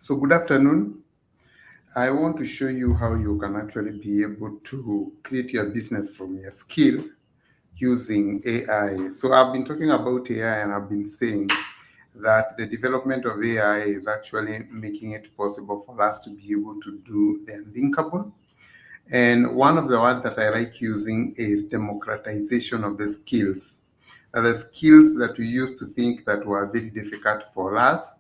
So good afternoon. I want to show you how you can actually be able to create your business from your skill using AI. So I've been talking about AI and I've been saying that the development of AI is actually making it possible for us to be able to do the unthinkable. And one of the ones that I like using is democratization of the skills. The skills that we used to think that were very difficult for us,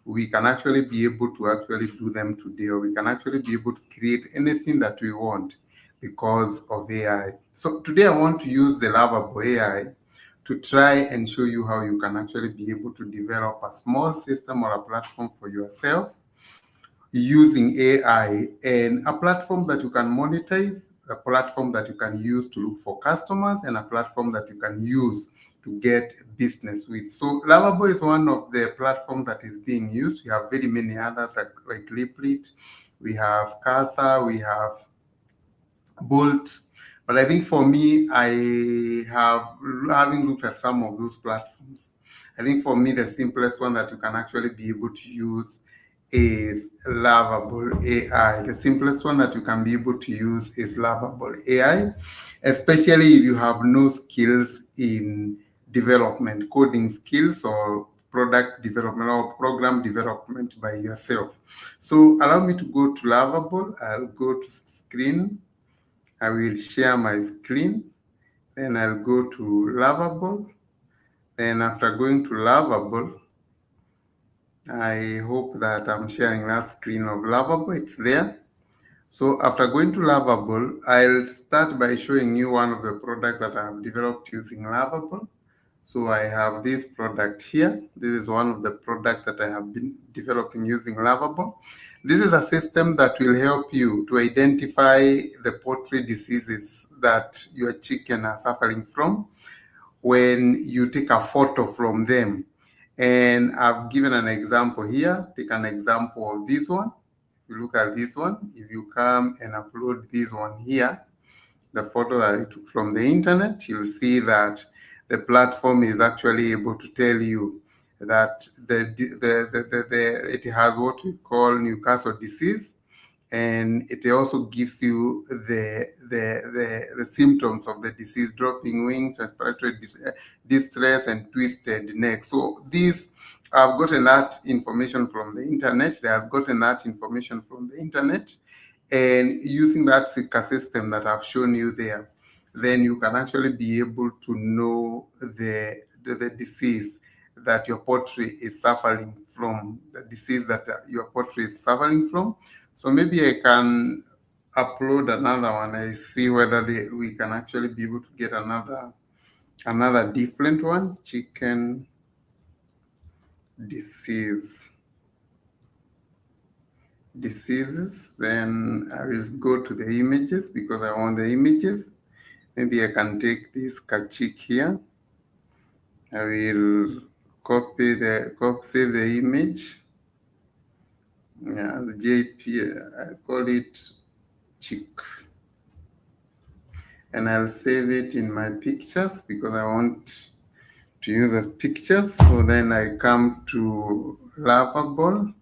we can actually be able to actually do them today, or we can actually be able to create anything that we want because of AI. So today I want to use the lovable AI to try and show you how you can actually be able to develop a small system or a platform for yourself using AI, and a platform that you can monetize, a platform that you can use to look for customers, and a platform that you can use to get business with. So Lovable is one of the platforms that is being used. We have very many others like Liplit, we have Casa, we have Bolt. But I think for me, having looked at some of those platforms, I think for me, the simplest one that you can actually be able to use is Lovable AI. The simplest one that you can be able to use is Lovable AI, especially if you have no skills in development, coding skills, or product development or program development by yourself. So allow me to go to Lovable. I'll go to screen. I will share my screen. Then I'll go to Lovable. Then after going to Lovable, I hope that I'm sharing that screen of Lovable. It's there. So after going to Lovable, I'll start by showing you one of the products that I have developed using Lovable. So I have this product here. This is one of the products that I have been developing using Lovable. This is a system that will help you to identify the poultry diseases that your chicken are suffering from when you take a photo from them. And I've given an example here. Take an example of this one. You look at this one. If you come and upload this one here, the photo that I took from the internet, you'll see that the platform is actually able to tell you that it has what we call Newcastle disease, and it also gives you the symptoms of the disease: dropping wings, respiratory distress, and twisted neck. So these, I've gotten that information from the internet. They have gotten that information from the internet, and using that Sika system that I've shown you there, then you can actually be able to know the disease that your poultry is suffering from, the disease that your poultry is suffering from. So maybe I can upload another one. I see whether we can actually be able to get another different one. Chicken diseases. Then I will go to the images because I want the images. Maybe I can take this kachik here. I will save the image. Yeah, the JP, I call it chick. And I'll save it in my pictures because I want to use as pictures. So then I come to Lovable.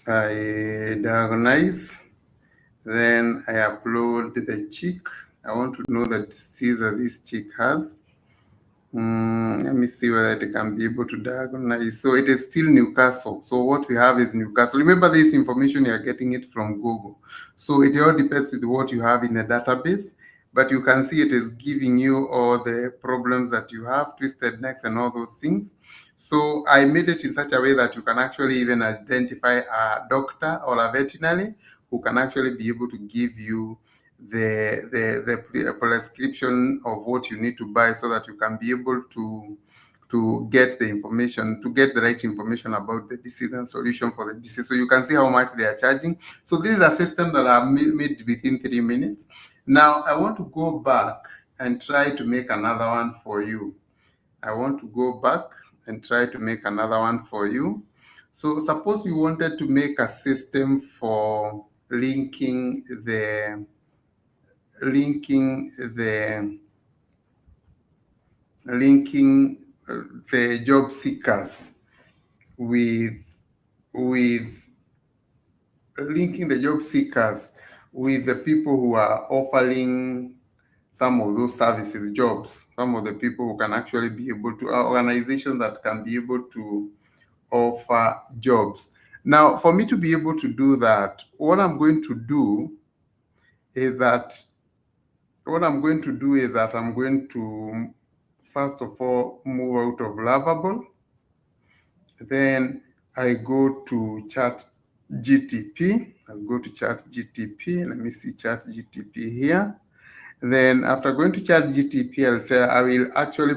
I diagonalize. Then I upload the chick. I want to know the disease that this chick has. Let me see whether it can be able to diagonalize. So it is still Newcastle. So what we have is Newcastle. Remember, this information you are getting it from Google. So it all depends with what you have in the database. But you can see it is giving you all the problems that you have, twisted necks and all those things. So I made it in such a way that you can actually even identify a doctor or a veterinary who can actually be able to give you the prescription of what you need to buy, so that you can be able to get the information, to get the right information about the disease and solution for the disease. So you can see how much they are charging. So this is a system that I've made within 3 minutes. Now I want to go back and try to make another one for you. I want to go back and try to make another one for you. So suppose you wanted to make a system for linking the job seekers with with linking the job seekers with the people who are offering some of those services, jobs, some of the people who can actually be able to, organizations that can be able to offer jobs. Now, for me to be able to do that, what I'm going to do is that I'm going to first of all move out of Lovable. Then I go to Chat GTP. I'll go to Chat GTP. Let me see Chat GTP here. Then after going to Chat GTP, I will actually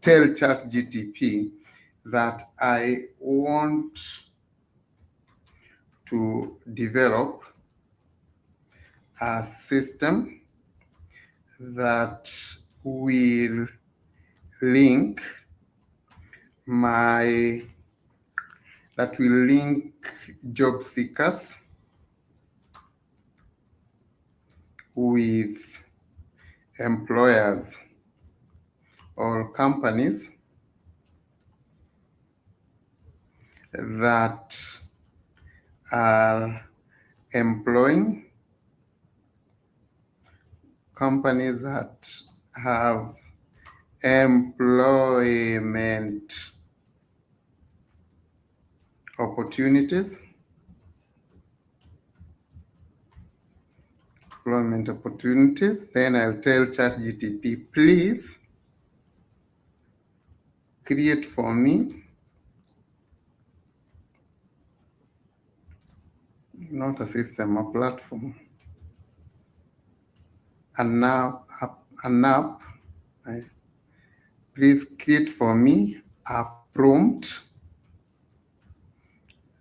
tell Chat GTP that I want to develop a system that will link job seekers with employers or companies that are employing, companies that have employment opportunities, then I'll tell ChatGTP, please create for me, not a system, a platform, an app. Please create for me a prompt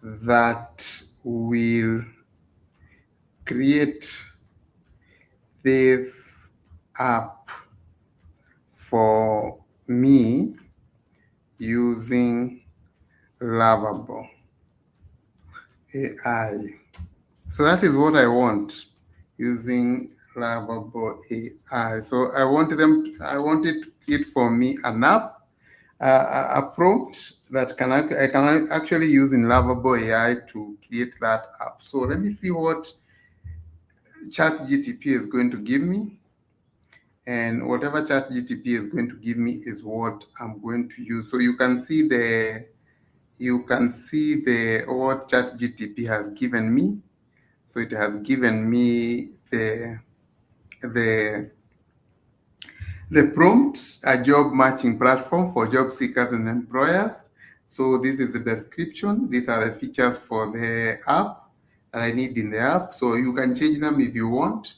that will create this app for me using Lovable AI. So that is what I want, using Lovable AI. So I want it to create for me an app, a prompt that I can actually use in Lovable AI to create that app. So let me see what ChatGTP is going to give me. And whatever ChatGTP is going to give me is what I'm going to use. So you can see what ChatGTP has given me. So it has given me the prompt, a job matching platform for job seekers and employers. So this is the description. These are the features for the app that I need in the app. So you can change them if you want.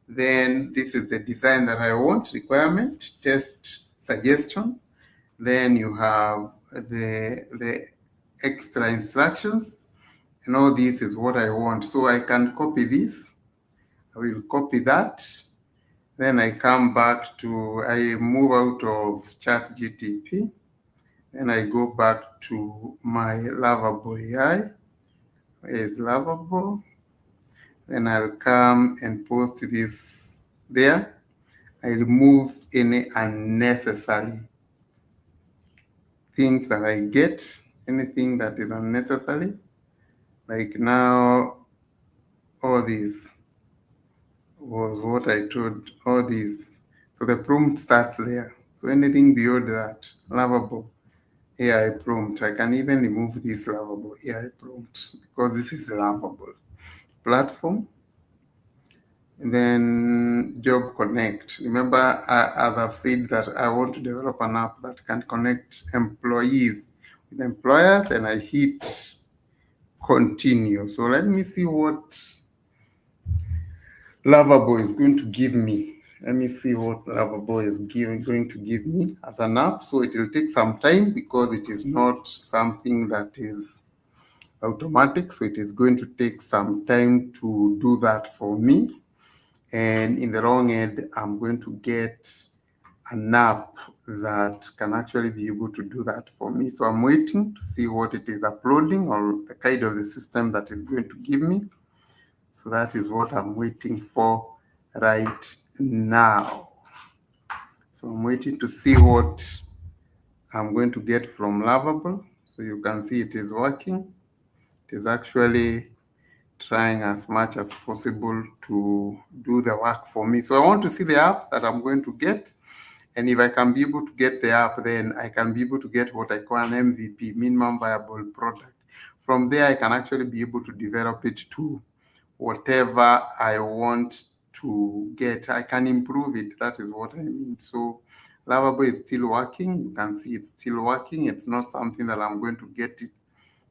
Then this is the design that I want, requirement, test, suggestion. Then you have the extra instructions. And all this is what I want. So I can copy this. I will copy that. Then I come back I move out of ChatGTP. Then I go back to my Lovable AI. Where is Lovable? Then I'll come and post this there. I remove any unnecessary things that I get, anything that is unnecessary. Like now, all this was what I told, all these. So the prompt starts there. So anything beyond that, Lovable AI prompt, I can even remove this Lovable AI prompt because this is a Lovable platform. And then Job Connect. Remember, as I've said, that I want to develop an app that can connect employees with employers, and I hit continue. So let me see what Lovable is going to give me. Let me see what Lovable is going to give me as an app. So it will take some time because it is not something that is automatic. So it is going to take some time to do that for me. And in the long end, I'm going to get an app that can actually be able to do that for me. So I'm waiting to see what it is uploading or the kind of the system that is going to give me. So that is what I'm waiting for right now. So I'm waiting to see what I'm going to get from Lovable. So you can see it is working. It is actually trying as much as possible to do the work for me. So I want to see the app that I'm going to get. And if I can be able to get the app, then I can be able to get what I call an MVP, minimum viable product. From there, I can actually be able to develop it to whatever I want to get. I can improve it. That is what I mean. So Lovable is still working. You can see it's still working. It's not something that I'm going to get it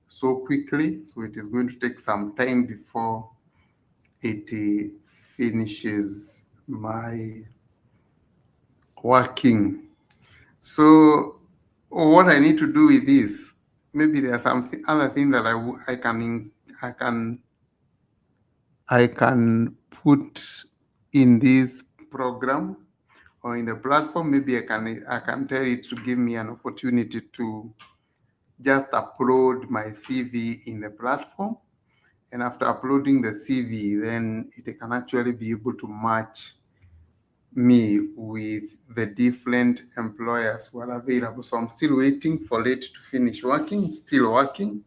so quickly. So it is going to take some time before it finishes my working. So what I need to do with this, maybe there's something other thing that I can put in this program or in the platform. Maybe I can tell it to give me an opportunity to just upload my CV in the platform. And after uploading the CV, then it can actually be able to match me with the different employers who are available. So I'm still waiting for it to finish working. It's still working.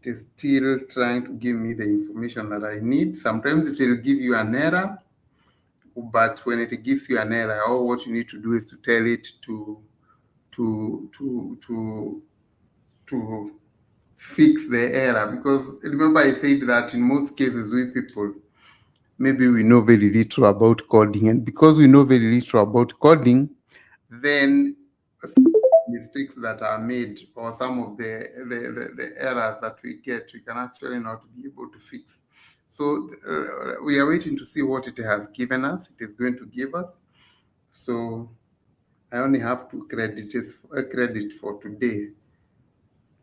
It is still trying to give me the information that I need. Sometimes it will give you an error, but when it gives you an error, all what you need to do is to tell it to fix the error. Because remember I said that in most cases we people, maybe we know very little about coding, and because we know very little about coding, then mistakes that are made or some of the errors that we get, we can actually not be able to fix. So we are waiting to see what it has given us. It is going to give us. So I only have 2 credits, credit for today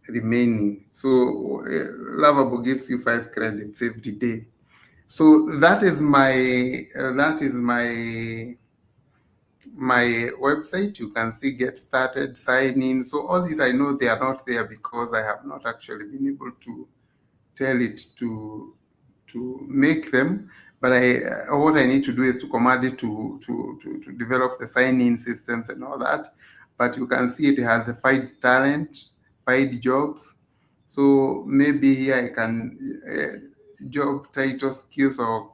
remaining. So Lovable gives you 5 credits every day. So that is my website. You can see get started, sign in. So all these, I know they are not there because I have not actually been able to tell it to make them. But what I need to do is to command it to develop the sign-in systems and all that. But you can see it has the find talent, find jobs. So maybe here I can job title, skills, or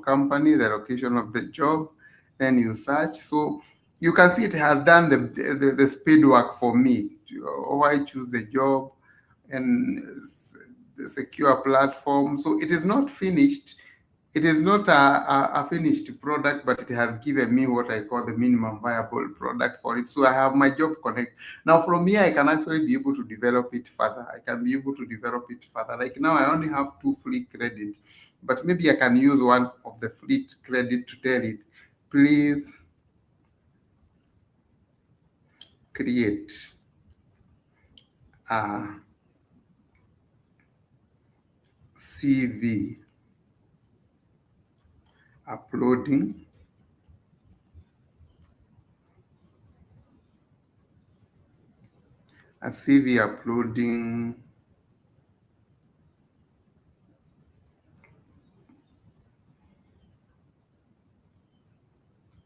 company, the location of the job. Then you search. So you can see it has done the speed work for me. Or I choose a job and the secure platform. So it is not finished. It is not a finished product, but it has given me what I call the minimum viable product for it. So I have my job connect. Now from here, I can actually be able to develop it further. I can be able to develop it further. Like now I only have 2 free credit, but maybe I can use one of the free credit to tell it, please create a CV uploading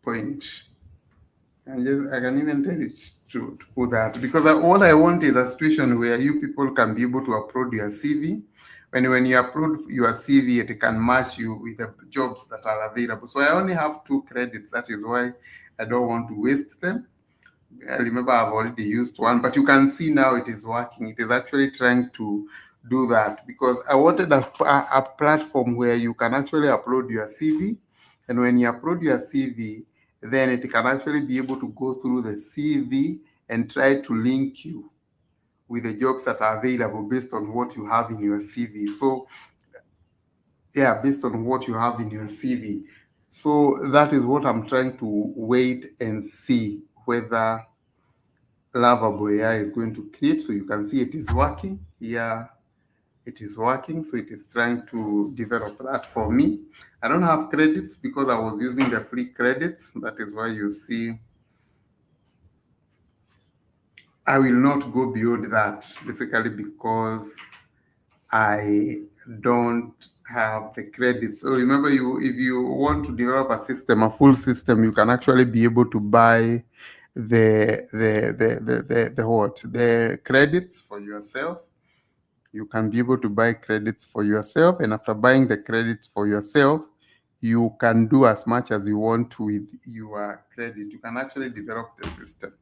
point. And I can even tell it to put that, because all I want is a situation where you people can be able to upload your CV. When you upload your CV, it can match you with the jobs that are available. So I only have 2 credits. That is why I don't want to waste them. I remember I've already used one, but you can see now it is working. It is actually trying to do that because I wanted a platform where you can actually upload your CV. And when you upload your CV, then it can actually be able to go through the CV and try to link you with the jobs that are available based on what you have in your CV. So, yeah, based on what you have in your CV. So that is what I'm trying to wait and see whether Lovable AI is going to create. So you can see it is working. Yeah, it is working. So it is trying to develop that for me. I don't have credits because I was using the free credits. That is why you see I will not go beyond that, basically because I don't have the credits. So remember, if you want to develop a system, a full system, you can actually be able to buy the what, the credits for yourself. You can be able to buy credits for yourself, and after buying the credits for yourself, you can do as much as you want with your credit. You can actually develop the system.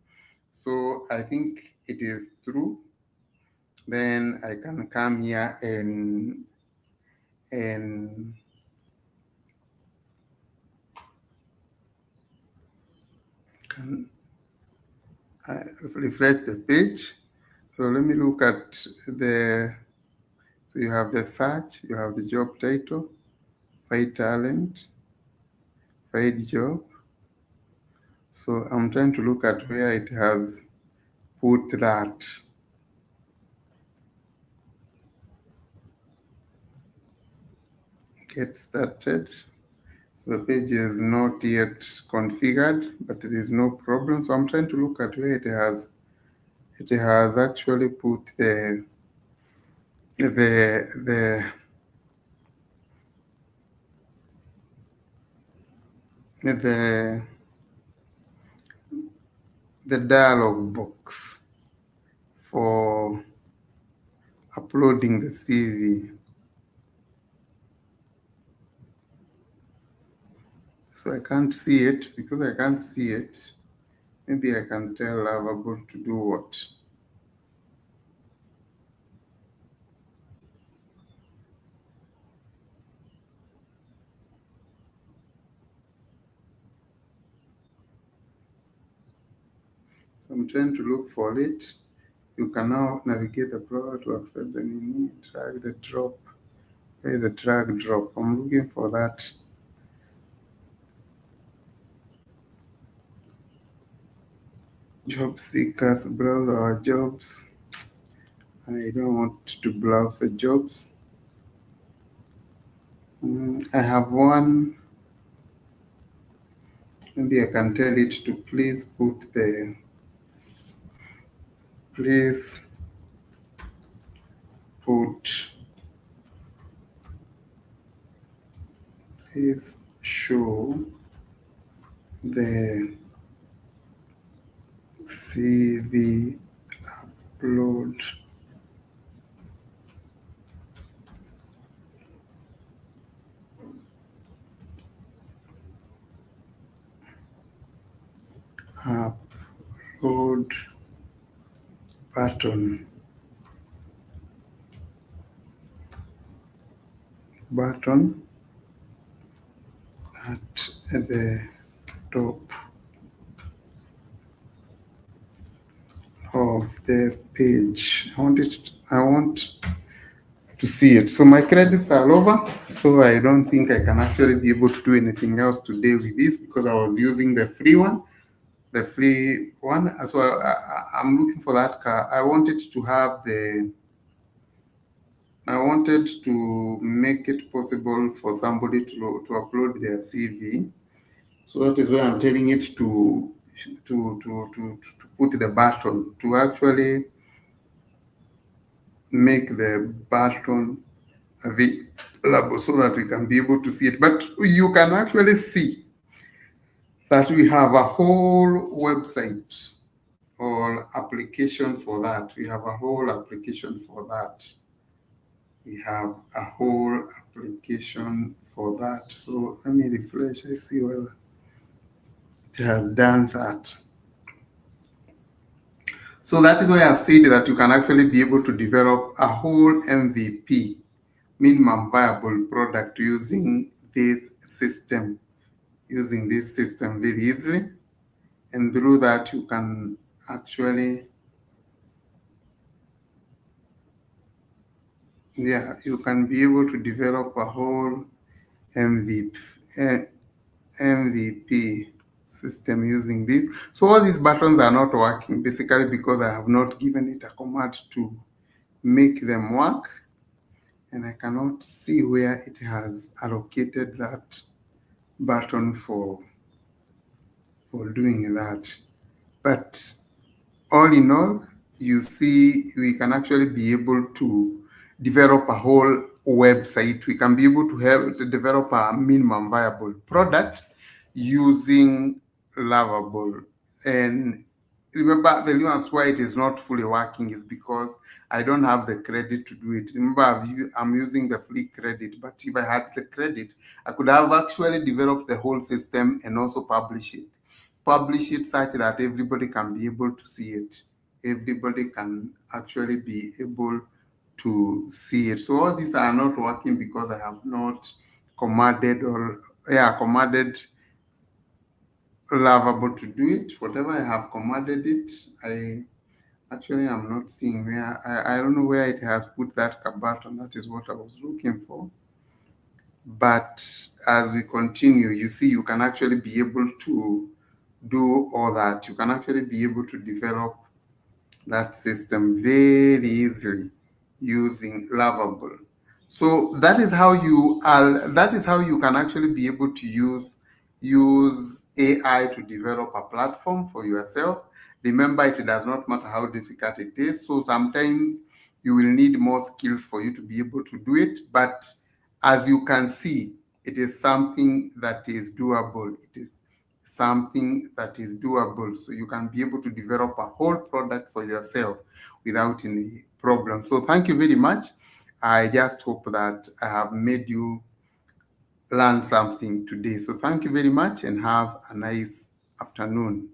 So I think it is true. Then I can come here and can refresh the page. So let me look at the, so you have the search, you have the job title, find talent, find job. So I'm trying to look at where it has put that. Get started. So the page is not yet configured, but there is no problem. So I'm trying to look at where it has actually put the the the dialog box for uploading the CV. So I can't see it. Because I can't see it, maybe I can tell Lovable to do what? So I'm trying to look for it. You can now navigate the browser to accept the menu, drag the drop. Where is the drag drop? I'm looking for that. Job seekers, browse our jobs. I don't want to browse the jobs. I have one. Maybe I can tell it to please put the, please put, please show the CV upload upload button at the top of the page. I want to see it. So my credits are over, so I don't think I can actually be able to do anything else today with this because I was using the free one. So I'm looking for that car. I wanted to make it possible for somebody to upload their CV. So that is why I'm telling it to put the button, to actually make the button available so that we can be able to see it. But you can actually see that we have a whole website or application for that. We have a whole application for that. We have a whole application for that. So let me refresh. I see whether it has done that. So that is why I've said that you can actually be able to develop a whole MVP, minimum viable product, using this system very easily. And through that, you can actually, you can be able to develop a whole MVP system using this. So all these buttons are not working basically because I have not given it a command to make them work, and I cannot see where it has allocated that button for doing that. But all in all, you see, we can actually be able to develop a whole website. We can be able to develop a minimum viable product using Lovable. And remember, the reason as why it is not fully working is because I don't have the credit to do it. Remember, I'm using the free credit, but if I had the credit, I could have actually developed the whole system and also publish it. Publish it such that everybody can be able to see it. Everybody can actually be able to see it. So all these are not working because I have not commanded lovable to do it. Whatever I have commanded it, I actually am not seeing where I don't know where it has put that button. That is what I was looking for. But as we continue, you see, you can actually be able to do all that. You can actually be able to develop that system very easily using lovable. So that is how you can actually be able to use AI to develop a platform for yourself. Remember, it does not matter how difficult it is. So sometimes you will need more skills for you to be able to do it, but as you can see, it is something that is doable. It is something that is doable. So you can be able to develop a whole product for yourself without any problem. So thank you very much. I just hope that I have made you learn something today. So thank you very much and have a nice afternoon.